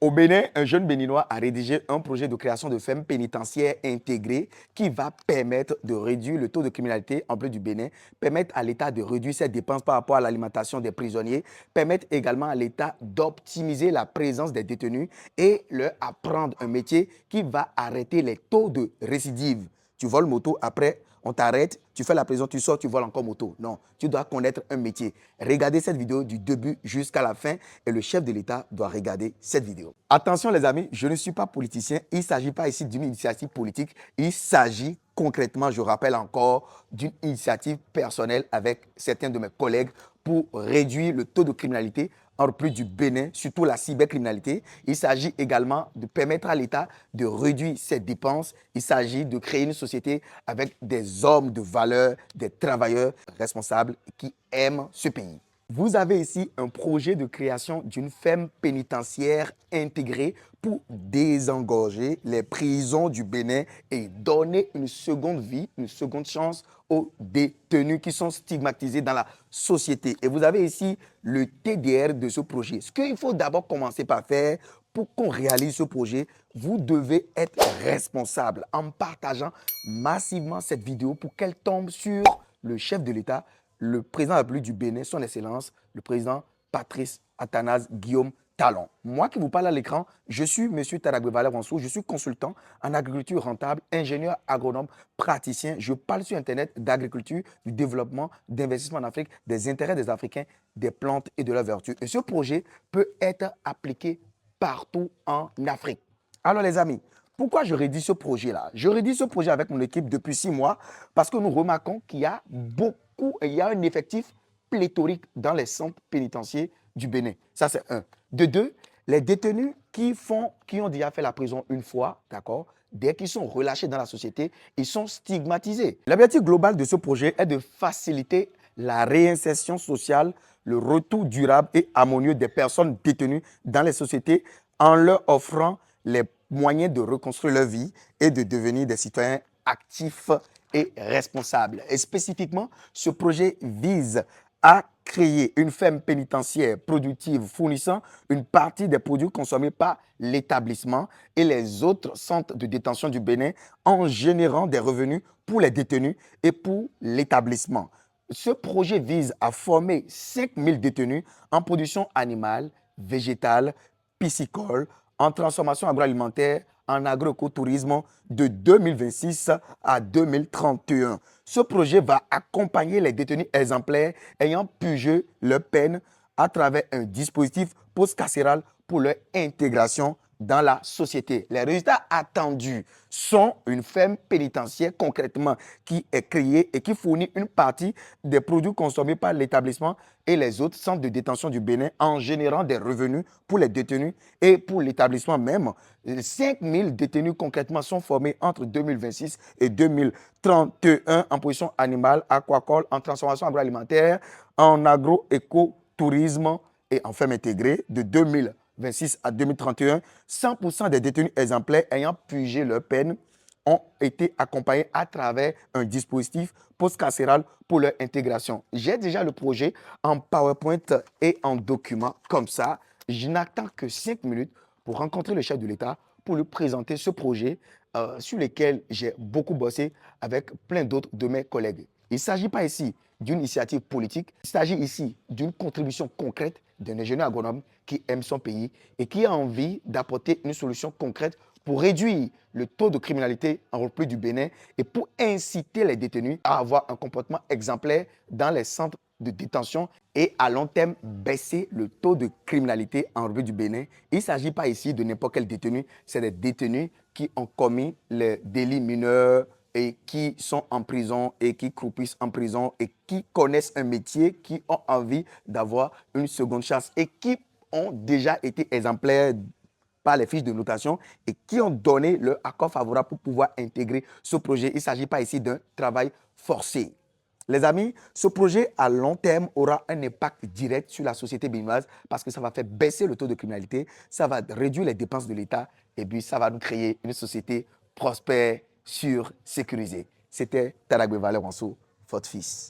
Au Bénin, un jeune béninois a rédigé un projet de création de ferme pénitentiaire intégrée qui va permettre de réduire le taux de criminalité en plus du Bénin, permettre à l'État de réduire ses dépenses par rapport à l'alimentation des prisonniers, permettre également à l'État d'optimiser la présence des détenus et leur apprendre un métier qui va arrêter les taux de récidive. Tu voles moto, après on t'arrête, tu fais la prison, tu sors, tu voles encore moto. Non, tu dois connaître un métier. Regardez cette vidéo du début jusqu'à la fin et le chef de l'État doit regarder cette vidéo. Attention les amis, je ne suis pas politicien. Il ne s'agit pas ici d'une initiative politique. Il s'agit concrètement, je rappelle encore, d'une initiative personnelle avec certains de mes collègues pour réduire le taux de criminalité en plus du Bénin, surtout la cybercriminalité. Il s'agit également de permettre à l'État de réduire ses dépenses. Il s'agit de créer une société avec des hommes de valeur, des travailleurs responsables qui aiment ce pays. Vous avez ici un projet de création d'une ferme pénitentiaire intégrée pour désengorger les prisons du Bénin et donner une seconde vie, une seconde chance aux détenus qui sont stigmatisés dans la société. Et vous avez ici le TDR de ce projet. Ce qu'il faut d'abord commencer par faire pour qu'on réalise ce projet, vous devez être responsable en partageant massivement cette vidéo pour qu'elle tombe sur le chef de l'État, le président de la République du Bénin, son Excellence, le président Patrice Athanase Guillaume Talon. Moi qui vous parle à l'écran, je suis M. Taragbe Valère Wansou, je suis consultant en agriculture rentable, ingénieur agronome, praticien. Je parle sur Internet d'agriculture, du développement, d'investissement en Afrique, des intérêts des Africains, des plantes et de leurs vertus. Et ce projet peut être appliqué partout en Afrique. Alors les amis, pourquoi je rédige ce projet-là? Je rédige ce projet avec mon équipe depuis 6 mois parce que nous remarquons qu'il y a un effectif pléthorique dans les centres pénitentiaires du Bénin. Ça, c'est un. De deux, les détenus qui ont déjà fait la prison une fois, d'accord, dès qu'ils sont relâchés dans la société, ils sont stigmatisés. L'objectif global de ce projet est de faciliter la réinsertion sociale, le retour durable et harmonieux des personnes détenues dans les sociétés en leur offrant les moyens de reconstruire leur vie et de devenir des citoyens actifs et responsables. Et spécifiquement, ce projet vise à créer une ferme pénitentiaire productive fournissant une partie des produits consommés par l'établissement et les autres centres de détention du Bénin en générant des revenus pour les détenus et pour l'établissement. Ce projet vise à former 5000 détenus en production animale, végétale, piscicole, en transformation agroalimentaire, en agroécotourisme de 2026 à 2031. Ce projet va accompagner les détenus exemplaires ayant purgé leur peine à travers un dispositif post-carcéral pour leur intégration dans la société. Les résultats attendus sont une ferme pénitentiaire concrètement qui est créée et qui fournit une partie des produits consommés par l'établissement et les autres centres de détention du Bénin en générant des revenus pour les détenus et pour l'établissement même. 5000 détenus concrètement sont formés entre 2026 et 2031 en position animale, aquacole, en transformation agroalimentaire, en agroécotourisme et en ferme intégrée de 2026 à 2031. 100% des détenus exemplaires ayant purgé leur peine ont été accompagnés à travers un dispositif post-carcéral pour leur intégration. J'ai déjà le projet en PowerPoint et en document comme ça. Je n'attends que 5 minutes pour rencontrer le chef de l'État pour lui présenter ce projet sur lequel j'ai beaucoup bossé avec plein d'autres de mes collègues. Il ne s'agit pas ici d'une initiative politique, il s'agit ici d'une contribution concrète d'un ingénieur agronome qui aime son pays et qui a envie d'apporter une solution concrète pour réduire le taux de criminalité en République du Bénin et pour inciter les détenus à avoir un comportement exemplaire dans les centres de détention et à long terme baisser le taux de criminalité en République du Bénin. Il ne s'agit pas ici de n'importe quel détenu, c'est des détenus qui ont commis les délits mineurs et qui sont en prison et qui croupissent en prison et qui connaissent un métier, qui ont envie d'avoir une seconde chance et qui ont déjà été exemplaires par les fiches de notation et qui ont donné leur accord favorable pour pouvoir intégrer ce projet. Il ne s'agit pas ici d'un travail forcé. Les amis, ce projet à long terme aura un impact direct sur la société béninoise parce que ça va faire baisser le taux de criminalité, ça va réduire les dépenses de l'État et puis ça va nous créer une société prospère, sûre, sécurisée. C'était Taragbe Valère Wansou, votre fils.